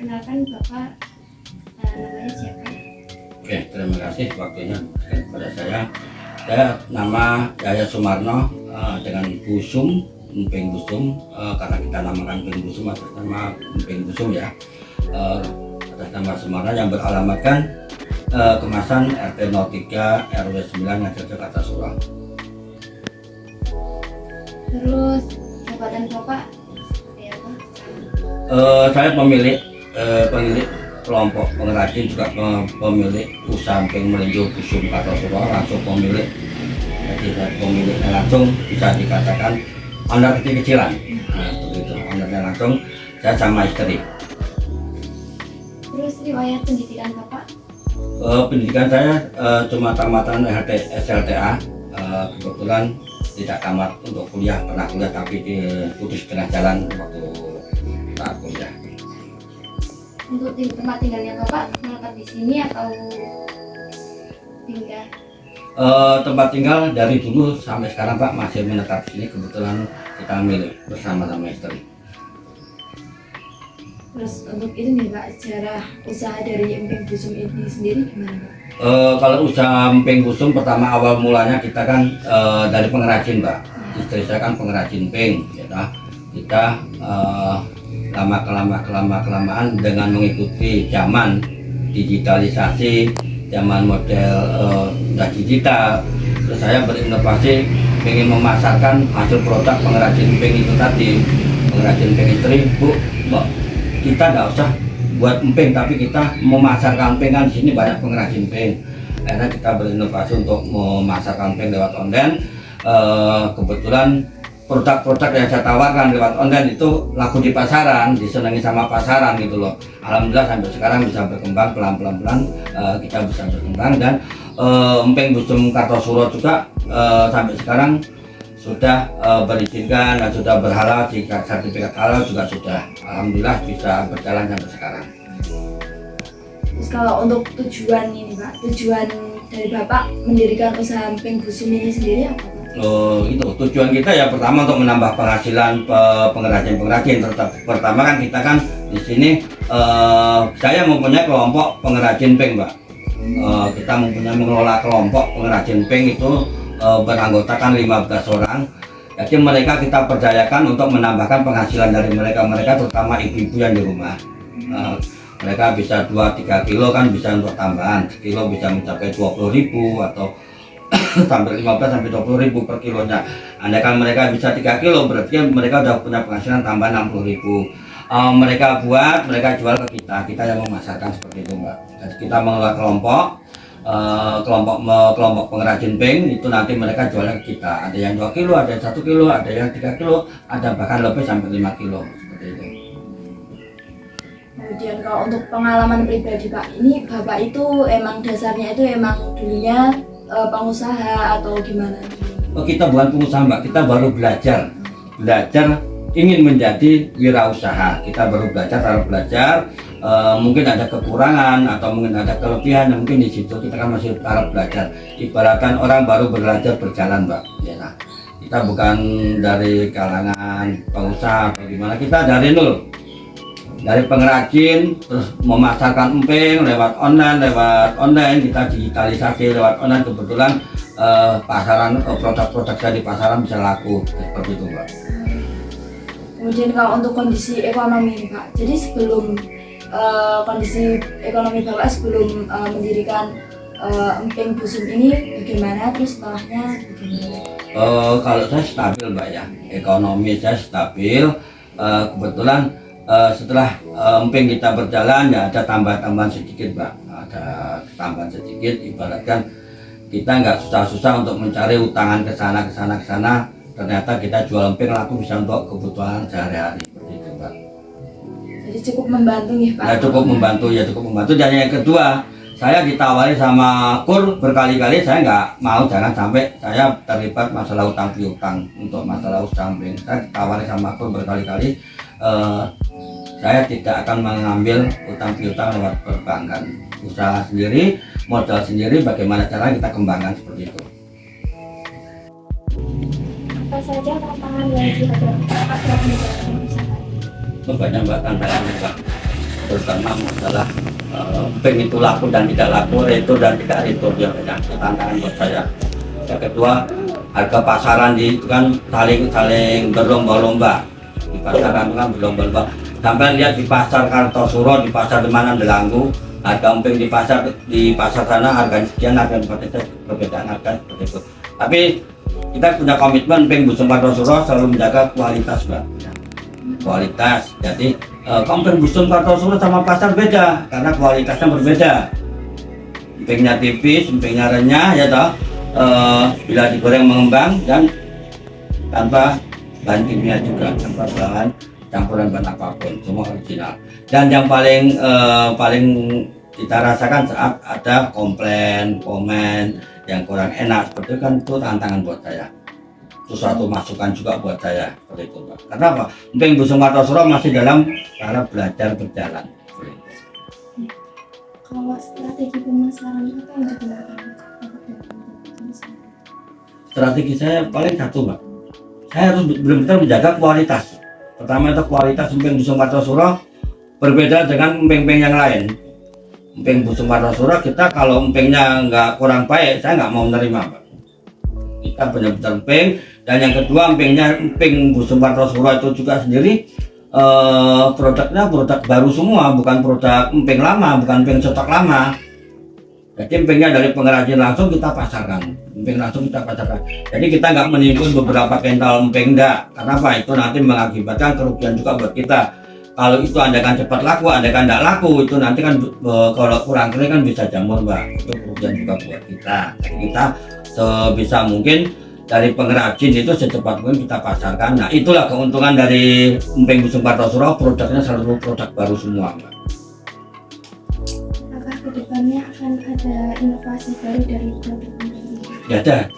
perkenalkan Bapak, namanya siapa? Oke, terima kasih waktunya kepada saya. Saya nama Yaya Sumarno, dengan Busum, Emping Busum, karena kita namakan Emping Busum atas nama Emping Busum ya. Atas nama Sumarno yang beralamatkan Kemasan RT 03 RW 9 Ngajak Jakarta Surah. Terus jabatan Bapak seperti apa? Saya pemilik kelompok pengrajin, juga pemilik usaha emping melinjo Busum Kartosuro, langsung pemilik. Jadi saya pemiliknya langsung, bisa dikatakan owner kecil-kecilan. Nah, begitu, ownernya langsung saya sama istri. Terus riwayat pendidikan Bapak? Pendidikan saya cuma tamatan SLTA. Kebetulan tidak tamat untuk kuliah, pernah kuliah tapi putus tengah jalan waktu saat kuliah. Untuk tempat tinggalnya Bapak menetap di sini atau pindah? Tempat tinggal dari dulu sampai sekarang Pak masih menetap di sini, kebetulan kita milik bersama-sama istri. Terus untuk itu nih Pak, sejarah usaha dari Emping Busum ini sendiri gimana Pak? Kalau usaha emping busum pertama awal mulanya kita kan dari pengrajin Mbak. Istri saya kan pengrajin emping, ya. Kita kelamaan dengan mengikuti zaman digitalisasi, zaman model udah digital. Terus saya berinovasi ingin memasarkan hasil produk pengrajin emping itu tadi. Pengrajin emping istri, Bu, Mbak, kita nggak usah buat emping tapi kita memasarkan emping, kan di sini banyak pengrajin emping. Akhirnya kita berinovasi untuk memasarkan emping lewat online. Kebetulan produk-produk yang saya tawarkan lewat online itu laku di pasaran, disenangi sama pasaran gitu loh. Alhamdulillah sampai sekarang bisa berkembang pelan-pelan, kita bisa berkembang, dan emping Busum Kartosuro juga sampai sekarang sudah berizinkan dan sudah berhalal, jika sertifikat halal juga sudah, alhamdulillah bisa berjalan sampai sekarang. Terus kalau untuk tujuan ini Pak, tujuan dari Bapak mendirikan usaha Emping Busum ini sendiri apa Pak? Itu tujuan kita ya, pertama untuk menambah penghasilan pengrajin-pengrajin. Pertama kan kita kan di sini saya mempunyai kelompok pengrajin emping Mbak. Kita mempunyai mengelola kelompok pengrajin emping itu beranggotakan 15 orang. Jadi mereka kita percayakan untuk menambahkan penghasilan dari mereka, terutama ibu-ibu yang di rumah. Mereka bisa 2-3 kilo kan bisa untuk tambahan, sekilo bisa mencapai 20.000 atau sampai 15-20.000 per kilonya. Andaikan mereka bisa 3 kilo berarti mereka sudah punya penghasilan tambah 60.000. Mereka buat, mereka jual ke kita yang memasarkan seperti itu Mbak. Jadi kita mengelola kelompok pengrajin emping itu, nanti mereka jualnya ke kita. Ada yang 2 kilo, ada yang 1 kilo, ada yang 3 kilo, ada bahkan lebih sampai 5 kilo seperti itu. Kemudian kalau untuk pengalaman pribadi Pak, ini Bapak itu emang dasarnya itu emang dulunya pengusaha atau gimana? Kita bukan pengusaha Mbak, kita baru belajar ingin menjadi wirausaha. Kita baru belajar, mungkin ada kekurangan atau mungkin ada kelebihan, mungkin di situ kita kan masih harap belajar. Ibaratkan orang baru belajar berjalan Mbak, ya. Nah, kita bukan dari kalangan pengusaha atau gimana, kita dari nol, dari pengrajin terus memasarkan emping lewat online, kita digitalisasi lewat online. Kebetulan pasaran produk-produk saya di pasaran bisa laku seperti itu Mbak. Kemudian kalau untuk kondisi ekonomi ini Pak, jadi sebelum kondisi ekonomi Bapak sebelum mendirikan Emping Busum ini bagaimana, terus setelahnya bagaimana? Kalau saya stabil Mbak ya, ekonomi saya stabil. Kebetulan setelah emping kita berjalan ya ada tambahan sedikit Mbak, ada tambahan sedikit, ibaratkan kita nggak susah-susah untuk mencari utangan ke sana. Ternyata kita jual emping laku bisa untuk kebutuhan sehari-hari seperti itu Mbak. Jadi cukup membantu nih Pak? Ya cukup membantu. Dan yang kedua, saya ditawari sama KUR berkali-kali, saya nggak mau, jangan sampai saya terlibat masalah utang piutang untuk masalah usaha emping. Saya ditawari sama KUR berkali-kali, saya tidak akan mengambil utang piutang lewat perbankan. Usaha sendiri, modal sendiri, bagaimana cara kita kembangkan seperti itu. Apa saja tantangan yang dihadapi Bapak dalam menjalankan usaha ini? Banyak Mbak tantangannya Mbak. terutama masalah emping itu laku dan tidak laku, retur dan tidak retur, yang banyak tantangan buat saya. Yang kedua, harga pasaran di itu kan saling berlomba-lomba, di pasaran kan berlomba-lomba. Sampai lihat di pasar Kartosuro, di pasar di mana Delanggu, harga emping di pasar sana harga sekian, harga di pasar perbedaan harga seperti itu. Tapi kita punya komitmen emping Busung Kartosuro selalu menjaga kualitas, Mbak. Kualitas. Jadi emping Busung Kartosuro sama pasar beda karena kualitasnya berbeda. Empingnya tipis, empingnya renyah, ya toh. Bila digoreng mengembang dan tanpa bahan kimia juga, tanpa bahan campuran bahan apapun, semua original. Dan yang paling kita rasakan saat ada komplain, komen yang kurang enak seperti itu kan, itu tantangan buat saya. Itu suatu masukan juga buat saya seperti itu, Pak. Karena apa? Emping Busung Kartosuro masih dalam cara belajar berjalan. Kalau strategi pemasaran apa yang digunakan? Strategi saya paling satu, Mbak. Saya harus benar-benar menjaga kualitas. Pertama itu kualitas emping Busung Kartosuro berbeda dengan emping-emping yang lain. Emping Busung Kartosuro kita kalau empingnya nggak kurang baik, saya nggak mau menerima, Pak. Kita benar-benar emping. Dan yang kedua, emping Busung Kartosuro itu juga sendiri produknya produk baru semua, bukan produk emping lama, bukan emping stok lama. Jadi empingnya dari pengrajin langsung kita pasarkan, emping langsung kita pasarkan. Jadi kita nggak menimbun beberapa kental emping, enggak. Karena apa? Itu nanti mengakibatkan kerugian juga buat kita. Kalau itu andaikan cepat laku, andaikan tidak laku, itu nanti kan kalau kurang kering kan bisa jamur, Mbak. Itu kerugian juga buat kita. Jadi kita sebisa mungkin dari pengrajin itu secepat mungkin kita pasarkan. Nah, itulah keuntungan dari emping Busung Kartosuro, produknya selalu produk baru semua, Mbak. Apakah kedepannya akan ada inovasi baru dari produk ini? Ya ada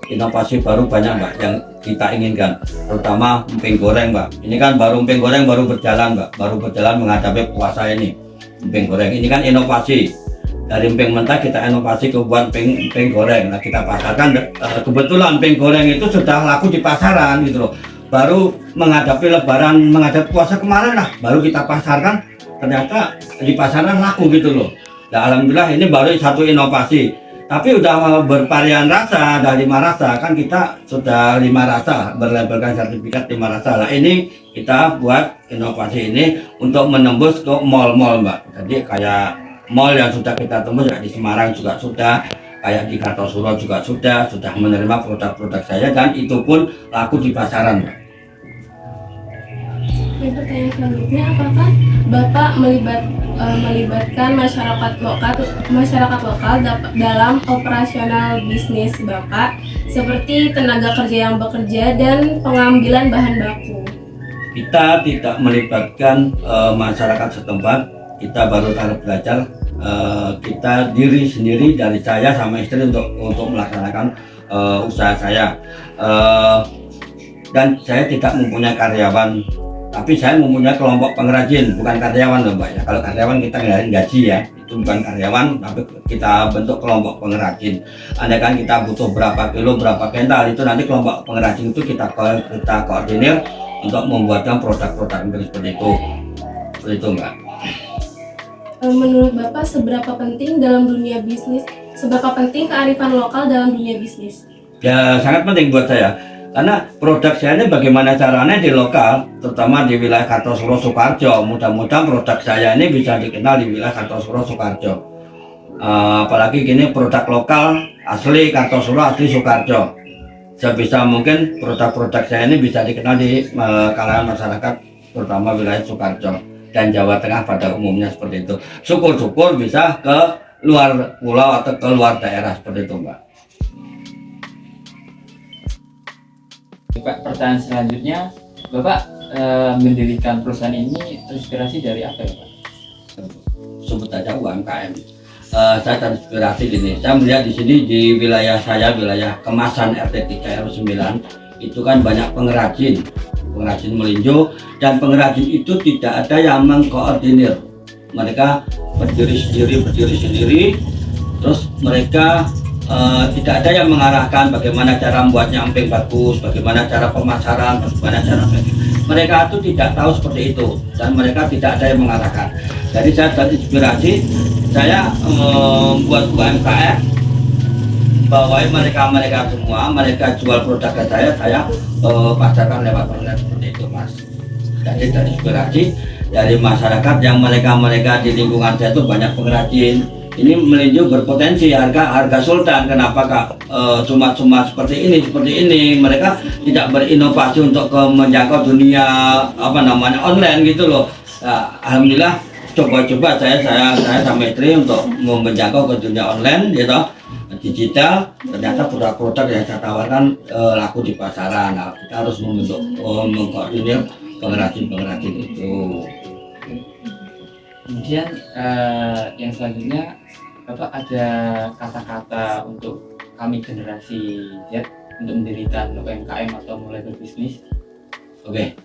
inovasi baru banyak, Mbak, yang kita inginkan, terutama emping goreng, Mbak. Ini kan baru emping goreng baru berjalan, Mbak, baru berjalan menghadapi puasa ini. Emping goreng ini kan inovasi dari emping mentah, kita inovasi ke buat emping goreng. Nah, kita pasarkan. Kebetulan emping goreng itu sudah laku di pasaran gitu loh. Baru menghadapi lebaran, menghadapi puasa kemarin lah, baru kita pasarkan. Ternyata di pasaran laku gitu loh. Nah, alhamdulillah ini baru satu inovasi. Tapi udah bervarian rasa, ada 5 rasa, kan kita sudah 5 rasa, berlabelkan sertifikat 5 rasa. Nah, ini kita buat inovasi ini untuk menembus ke mall-mall, Mbak. Jadi kayak mall yang sudah kita tembus, kayak di Semarang juga sudah, kayak di Kartosuro juga sudah menerima produk-produk saya, dan itu pun laku di pasaran, Mbak. Pertanyaan selanjutnya, apakah Bapak melibatkan masyarakat lokal dalam operasional bisnis Bapak, seperti tenaga kerja yang bekerja dan pengambilan bahan baku? Kita tidak melibatkan masyarakat setempat, kita baru harus belajar. Kita diri sendiri dari saya sama istri untuk melaksanakan usaha saya. Dan saya tidak mempunyai karyawan, tapi saya mempunyai kelompok pengrajin, bukan karyawan loh, Mbak ya. Kalau karyawan kita ngelarin gaji ya, itu bukan karyawan, tapi kita bentuk kelompok pengrajin. Andaikan kita butuh berapa kilo, berapa kental, itu nanti kelompok pengrajin itu kita koordinir untuk membuatkan produk-produk seperti itu. Seperti itu, Mbak. Menurut Bapak, seberapa penting kearifan lokal dalam dunia bisnis? Ya, sangat penting buat saya. Karena produk saya ini bagaimana caranya di lokal, terutama di wilayah Kartosuro Sukoharjo. Mudah-mudahan produk saya ini bisa dikenal di wilayah Kartosuro Sukoharjo. Apalagi gini, produk lokal asli Kartosuro, asli Sukoharjo. Sebisa mungkin produk-produk saya ini bisa dikenal di kalangan masyarakat, terutama wilayah Sukoharjo dan Jawa Tengah pada umumnya seperti itu. Syukur-syukur bisa ke luar pulau atau ke luar daerah seperti itu, Mbak. Pak, pertanyaan selanjutnya, Bapak mendirikan perusahaan ini terinspirasi dari apa ya, Pak? Sebut aja UMKM. Saya terinspirasi gini, saya melihat di sini di wilayah saya, wilayah Kemasan RT 3 RW 9, itu kan banyak pengrajin melinjo, dan pengrajin itu tidak ada yang mengkoordinir. Mereka berdiri sendiri, terus mereka tidak ada yang mengarahkan bagaimana cara membuatnya emping bagus, bagaimana cara pemasaran, bagaimana cara mereka itu tidak tahu seperti itu dan mereka tidak ada yang mengarahkan. Jadi saya terinspirasi, saya membuat UMKM, bawain mereka semua, mereka jual produk ke saya pasarkan lewat online seperti itu Mas. Jadi terinspirasi dari masyarakat yang mereka di lingkungan saya itu banyak pengrajin. Ini melinju berpotensi harga sultan. Kenapa Kak? Cuma seperti ini mereka tidak berinovasi untuk menjangkau dunia online gitu loh. Nah, alhamdulillah coba-coba saya sama istri untuk menjangkau ke dunia online gitu, digital. Ternyata produk-produk yang saya tawarkan laku di pasaran. Nah, kita harus membentuk mengkoordinir pengrajin itu. Kemudian yang selanjutnya, Bapak ada kata-kata untuk kami generasi Z untuk mendirikan UMKM atau mulai berbisnis? Oke.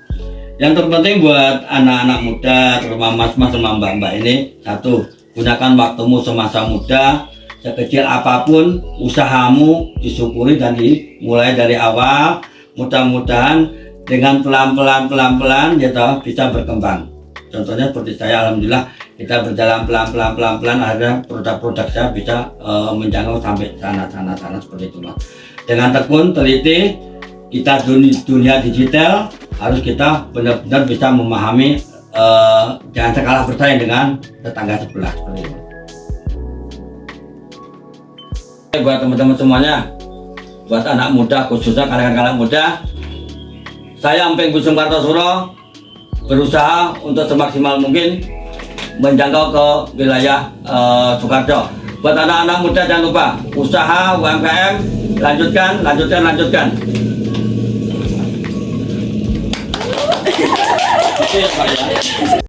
Yang terpenting buat anak-anak muda, terutama mas-mas sama mbak-mbak ini, satu, gunakan waktumu semasa muda. Sekecil apapun usahamu disyukuri dan dimulai dari awal. Mudah-mudahan dengan pelan-pelan gitu bisa berkembang. Contohnya seperti saya, alhamdulillah kita berjalan pelan-pelan akhirnya produk-produk saya bisa menjangkau sampai sana seperti itu Mas. Dengan tekun, teliti, kita dunia digital harus kita benar-benar bisa memahami, jangan kalah bersaing dengan tetangga sebelah seperti itu. Buat teman-teman semuanya, buat anak muda khususnya kalangan muda, saya Emping Busung Kartosuro berusaha untuk semaksimal mungkin menjangkau ke wilayah Sukoharjo. Buat anak-anak muda jangan lupa usaha UMKM, lanjutkan. Oke, Pak ya.